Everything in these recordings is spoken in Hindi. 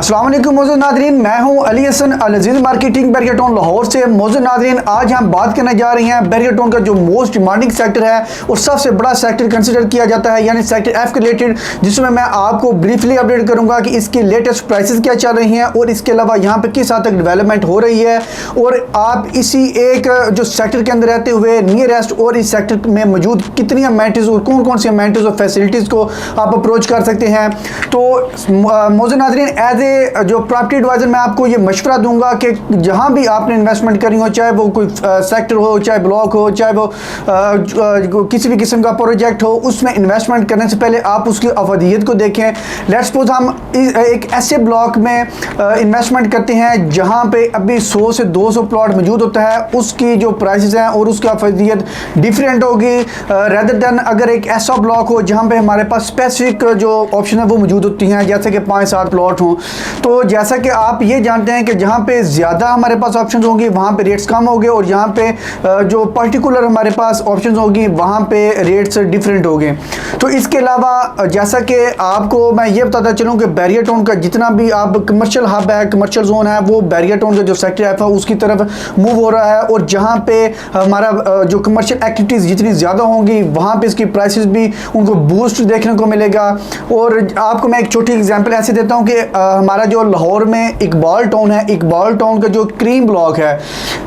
अस्सलाम वालेकुम मौजूद नादरीन, मैं हूं अली हसन अल अजीज मार्केटिंग बैरियर टाउन लाहौर से। मौजूद नादरीन, आज हम बात करने जा रहे हैं बैरियर टाउन का जो मोस्ट डिमांडिंग सेक्टर है और सबसे बड़ा सेक्टर कंसिडर किया जाता है, यानी सेक्टर एफ के रिलेटेड, जिसमें मैं आपको ब्रीफली अपडेट करूंगा कि इसकी लेटेस्ट प्राइसेस क्या चल रही हैं और इसके अलावा यहाँ पे किस हद तक डेवलपमेंट हो रही है और आप इसी एक जो सेक्टर के अंदर रहते हुए नियरेस्ट और इस सेक्टर में मौजूद कितनी अमेनिटीज़ और कौन कौन सी अमेनिटीज़ और फैसिलिटीज़ को आप अप्रोच कर सकते हैं। तो मौजूद नादरीन, एज ए जो प्रॉपर्टी एडवाइजर मैं आपको ये मशवरा दूंगा कि जहां भी आपने इन्वेस्टमेंट करनी हो, चाहे वो कोई सेक्टर हो, चाहे ब्लॉक हो, चाहे वो किसी भी किस्म का प्रोजेक्ट हो, उसमें इन्वेस्टमेंट करने से पहले आप उसकी अवधियत को देखें। लेट्स सपोज हम एक ऐसे ब्लॉक में इन्वेस्टमेंट करते हैं जहां पे अभी 100 से 200 प्लॉट मौजूद होता है, उसकी जो प्राइसेस हैं और उसकी अवधियत डिफरेंट होगी रेदर देन अगर एक ऐसा ब्लॉक हो जहां पे हमारे पास स्पेसिफिक जो ऑप्शन है वो मौजूद होती हैं, जैसे कि 5-7 प्लॉट हों। तो जैसा कि आप ये जानते हैं कि जहाँ पे ज़्यादा हमारे पास ऑप्शंस होंगी वहाँ पे रेट्स कम होंगे और जहाँ पे जो पर्टिकुलर हमारे पास ऑप्शंस होगी वहाँ पे रेट्स डिफरेंट होंगे। तो इसके अलावा जैसा कि आपको मैं ये बताता चलूँ कि बैरियर टाउन का जितना भी आप कमर्शियल हब है, कमर्शियल जोन है, वो बैरियर टाउन का जो सेक्टर है उसकी तरफ मूव हो रहा है और जहाँ पे हमारा जो कमर्शियल एक्टिविटीज़ जितनी ज़्यादा होंगी वहाँ पर इसकी प्राइसेस भी उनको बूस्ट देखने को मिलेगा। और आपको मैं एक छोटी एग्जाम्पल ऐसे देता हूँ कि हमारा जो लाहौर में इकबाल टाउन है, इकबाल टाउन का जो क्रीम ब्लॉक है,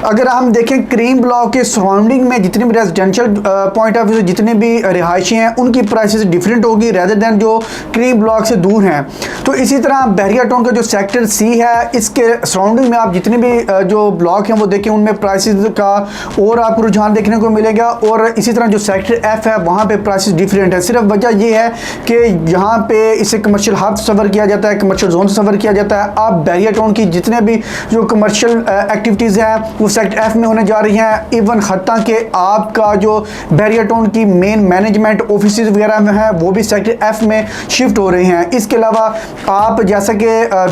अगर हम देखें क्रीम ब्लॉक के सराउंडिंग में जितने भी रेजिडेंशियल पॉइंट ऑफ व्यू से जितने भी रिहायशी हैं उनकी प्राइसेस डिफरेंट होगी रेदर देन जो क्रीम ब्लॉक से दूर हैं। तो इसी तरह बैरियर टाउन का जो सेक्टर सी है, इसके सराउंडिंग में आप जितने भी जो ब्लॉक हैं वो देखें, उनमें प्राइसेस का और आपको रुझान देखने को मिलेगा। और इसी तरह जो सेक्टर एफ है वहाँ पे प्राइसेस डिफरेंट है। सिर्फ वजह ये है कि यहाँ पे इसे कमर्शियल हब सफर किया जाता है, कमर्शियल जोन से सफर किया जाता है। आप बैरियर टाउन की जितने भी जो कमर्शियल एक्टिविटीज़ हैं वो सेक्टर एफ में होने जा रही हैं। इवन हत्ता कि आपका जो बैरियर टाउन की मेन मैनेजमेंट ऑफिस वगैरह में है वो भी सेक्टर एफ में शिफ्ट हो रहे हैं। इसके अलावा आप जैसा कि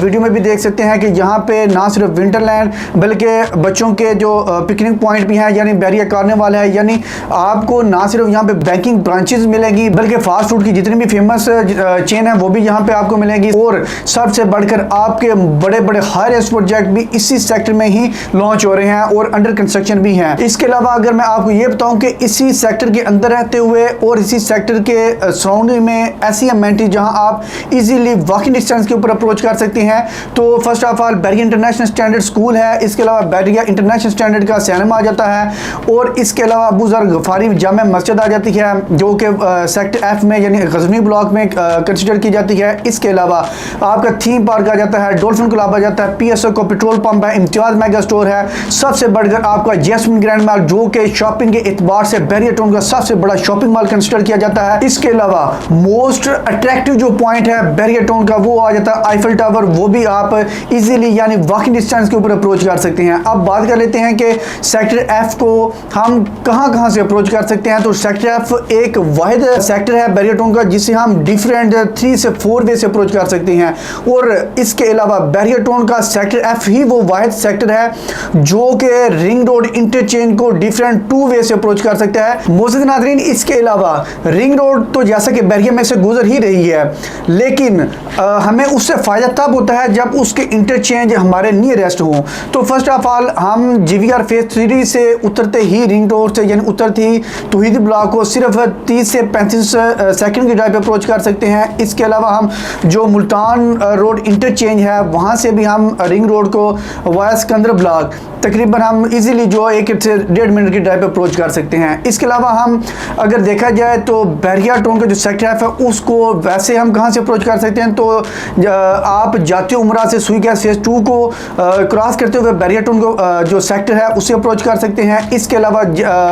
वीडियो में भी देख सकते हैं कि यहाँ पे ना सिर्फ विंटरलैंड बल्कि बच्चों के जो पिकनिक पॉइंट भी हैं, यानी बैरियर कार्निवाल है, यानी आपको ना सिर्फ यहाँ पे बैंकिंग ब्रांचेज मिलेंगी बल्कि फास्ट फूड की जितनी भी फेमस चेन है वो भी यहाँ पे आपको मिलेगी। और सबसे बढ़कर आपके बड़े बड़े हाईएस्ट प्रोजेक्ट भी इसी सेक्टर में ही लॉन्च हो रहे हैं और अंडर कंस्ट्रक्शन भी हैं। इसके अलावा अगर मैं आपको ये बताऊं कि इसी सेक्टर के अंदर रहते हुए और इसी सेक्टर के सराउंडिंग में ऐसी अमेनिटी जहां आप इजीली वॉकिंग डिस्टेंस के ऊपर अप्रोच कर सकते हैं, तो first of all barrier international standard school है। इसके अलावा बैरियर इंटरनेशनल स्टैंडर्ड का सिनेमा आ जाता है और इसके अलावा अबू ज़र गफारी जामा मस्जिद आ जाती है जो कि सेक्टर एफ में यानी गजनी ब्लॉक में कंसिडर की जाती है। इसके अलावा आपका थीम पार्क आ जाता है, डॉल्फिन क्लब आ जाता है, पीएसओ को पेट्रोल पंप है, इम्तियाज मेगा स्टोर है, सबसे बढ़कर आपका जैस्मिन ग्रैंड मॉल जो कि शॉपिंग के एतबार से बैरियर टाउन का सबसे बड़ा शॉपिंग मॉल कंसिडर किया जाता है। इसके अलावा मोस्ट अट्रैक्टिव जो पॉइंट है बैरियर टाउन का वो आ जाता है आईफल टावर, वो भी आप इजीली यानी वॉकिंग डिस्टेंस के ऊपर अप्रोच कर सकते हैं। अब बात कर लेते हैं कि सेक्टर एफ को हम कहां से अप्रोच कर सकते हैं। तो सेक्टर एफ एक वाहिद सेक्टर है बैरियर टाउन का जिसे हम डिफरेंट 3 से 4 वे से अप्रोच कर सकते हैं। और इसके अलावा बैरियर टाउन का सेक्टर एफ ही वो वाहिद सेक्टर है जो कि रिंग रोड इंटरचेंज को डिफरेंट 2 वे से अप्रोच कर सकता है। मोअज़्ज़िज़ नाज़रीन, इसके अलावा रिंग रोड तो जैसा कि बैरियर में से गुजर ही रही है, लेकिन हमें उससे फ़ायदा तब होता है जब उसके इंटरचेंज हमारे नियरेस्ट हों। तो फर्स्ट ऑफ ऑल हम जीवीआर फेज 3 से उतरते ही रिंग रोड से यानी उतरते ही तौहीद ब्लॉक को सिर्फ 30 से 35 सेकंड की ड्राइव पे अप्रोच कर सकते हैं। इसके अलावा हम जो मुल्तान रोड इंटरचेंज है वहाँ से भी हम रिंग रोड को वाया सिकंदर ब्लॉक तकरीबन हम इजीली जो 1 से 1.5 मिनट की ड्राइव पे अप्रोच कर सकते हैं। इसके अलावा हम अगर देखा जाए तो बैरियर टाउन का जो सेक्टर है उसको वैसे हम कहाँ से अप्रोच कर सकते हैं, तो आप जाते उमरा से सुई गैस फेज 2 को क्रॉस करते हुए बैरियर टाउन को जो सेक्टर है उससे अप्रोच कर सकते हैं। इसके अलावा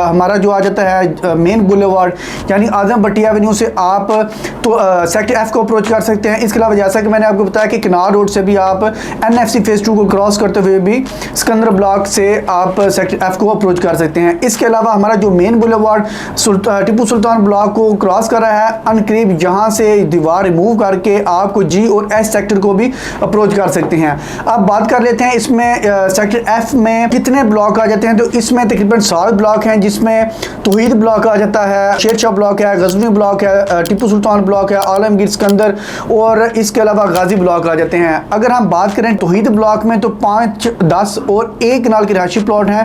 हमारा जो आ जाता है मेन बुलेवार्ड यानी आजम भट्टी एवेन्यू से आप तो सेक्टर एफ को अप्रोच कर सकते हैं। इसके अलावा जैसा कि मैंने आपको बताया कि किनार रोड से भी आप एनएफसी फेज 2 को क्रॉस करते हुए भी सिकंदर ब्लॉक से आप सेक्टर एफ को अप्रोच कर सकते हैं। इसके अलावा हमारा जो मेन बुलेवार्ड टिप्पू सुल्तान ब्लॉक को क्रॉस कर रहा है अनकरीब, जहां से दीवार रिमूव करके आपको जी और एच सेक्टर को भी अप्रोच कर सकते हैं। अब बात कर लेते हैं इसमें सेक्टर एफ में कितने ब्लॉक आ जाते हैं। तो इसमें तकरीबन 7 ब्लॉक हैं, जिसमें तौहीद ब्लॉक आ जाता है, शेरशाह ब्लॉक है, गजनी ब्लॉक है, टिप्पू सुल्तान ब्लॉक है, आलमगीर सिकंदर और इसके अलावा गाजी ब्लॉक आ जाते हैं। अगर हम बात करें तौहीद ब्लॉक में तो 5, 10 और 1 कनाल के रिहायशी प्लॉट हैं।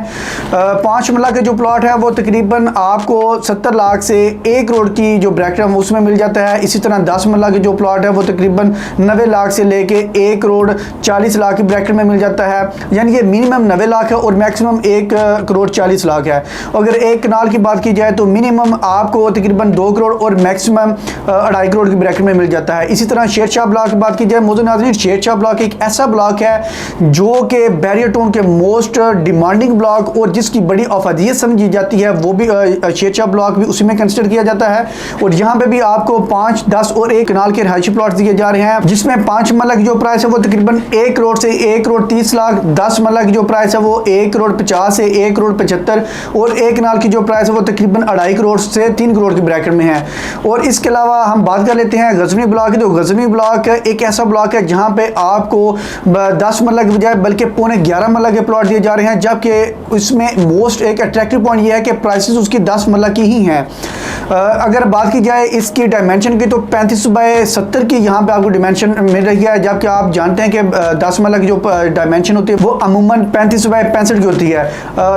5 मरला के जो प्लॉट है वो तकरीबन आपको 70 लाख से 1 करोड़ की जो ब्रैकेट है उसमें मिल जाता है। इसी तरह 10 मरला के जो प्लॉट है वो तकरीबन 90 लाख से लेके 1 करोड़ 40 लाख की ब्रैकेट में मिल जाता है। यानी कि मिनिमम 90 लाख है और मैक्सिमम 1 करोड़ 40 लाख है। अगर 1 कनाल की बात की जाए तो मिनिमम आपको तकरीबन 2 करोड़ और मैक्सिमम 2.5 करोड़ की ब्रैकेट में मिल जाता है। इसी तरह शेर शाह ब्लॉक की बात की जाए मौजूद नाज़रीन, शेर शाह ब्लॉक एक ऐसा ब्लॉक है जो कि बैरियर टाउन के मोस्ट डिमांडिंग ब्लॉक और जिसकी बड़ी अफादियत समझी जाती है, वो भी शेर शाह ब्लॉक भी उसी में कंसिडर किया जाता है। और यहाँ पे भी आपको 5, 10 और 1 कनाल के रिहायशी प्लॉट दिए जा रहे हैं, जिसमें 5 मरला की जो प्राइस है वो तकरीबन 1 करोड़ से 1 करोड़ 30 लाख, 10 मरला की जो प्राइस है वो 1 करोड़ 50 से 1 करोड़ 75 और 1 कनाल की जो प्राइस है वो तकरीबन 2.5 करोड़ से 3 करोड़ की ब्रैकेट में है। और इसके अलावा हम बात कर लेते हैं गजनी ब्लॉक की। तो गजनी ब्लॉक एक ऐसा ब्लॉक है जहां पे आपको 10 मरला के बजाय बल्कि 11.25 मरला के प्लॉट दिए जा रहे हैं, जबकि इसमें मोस्ट एक अट्रैक्टिव पॉइंट यह है कि प्राइसेस उसकी 10 मरला की ही हैं। अगर बात की जाए इसकी डायमेंशन की तो 35/70 की यहाँ पे आपको डायमेंशन मिल रही है, जबकि आप जानते हैं कि 10 मरला की जो डायमेंशन होती है वो अमूमन 35/65 की होती है।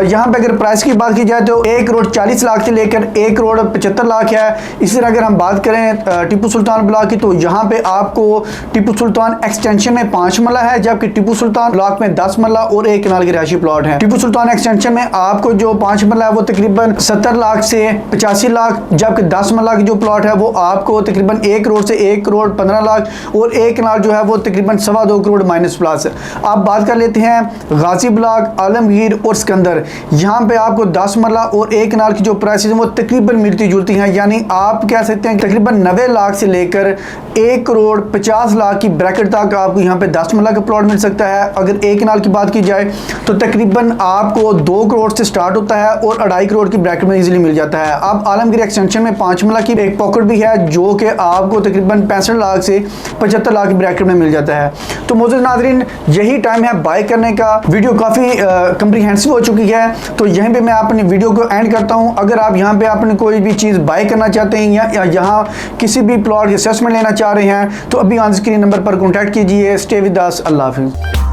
यहाँ पे अगर प्राइस की बात की जाए तो 1 करोड़ 40 लाख से लेकर 1 करोड़ 75 लाख है। इसी तरह अगर हम बात करें टीपू सुल्तान ब्लॉक की तो यहाँ पे आपको टीपू सुल्तान एक्सटेंशन में 5 मरला है, जबकि टीपू सुल्तान ब्लॉक में 10 मरला और 1 कनाल के रिहायशी प्लॉट है। टीपू सुल्तान एक्सटेंशन में आपको जो 5 मरला है वो तकरीबन 70 लाख से 85 लाख, जबकि 10 मरला की जो प्लॉट है वो आपको तकरीबन 1 करोड़ से 1 करोड़ 15 लाख और 1 कनाल जो है वो तकरीबन 2.25 करोड़ माइनस प्लस। आप बात कर लेते हैं गाजी ब्लॉक, आलमगीर और सिकंदर। यहाँ पे आपको 10 मरला और 1 कनाल की जो प्राइसेस वो तकरीबन मिलती जुलती हैं, यानी आप कह सकते हैं तकरीबन 90 लाख से लेकर 1 करोड़ 50 लाख की ब्रैकेट तक आपको यहाँ पे 10 मरला का प्लॉट मिल सकता है। अगर 1 कनाल की बात की जाए तो तकरीबन आपको 2 करोड़ से स्टार्ट होता है और 2.5 करोड़ की ब्रैकेट में इजीली मिल जाता है। अब आलमगीर एक्सटेंशन में 5 मरला की एक पॉकेट भी है जो कि आपको तकरीबन 65 लाख से 75 लाख की ब्रैकेट में मिल जाता है। तो मौजूद नाज़रीन यही टाइम है बाय करने का। वीडियो काफ़ी कम्प्रीहेंसिव हो चुकी है, तो यहीं पे मैं अपनी वीडियो को एंड करता हूँ। अगर आप यहाँ पे अपनी कोई भी चीज़ बाय करना चाहते हैं या यहाँ किसी भी प्लॉट की असेसमेंट लेना चाह रहे हैं तो अभी ऑन स्क्रीन नंबर पर कॉन्टैक्ट कीजिए। Stay with us. अल्लाह हाफिज़।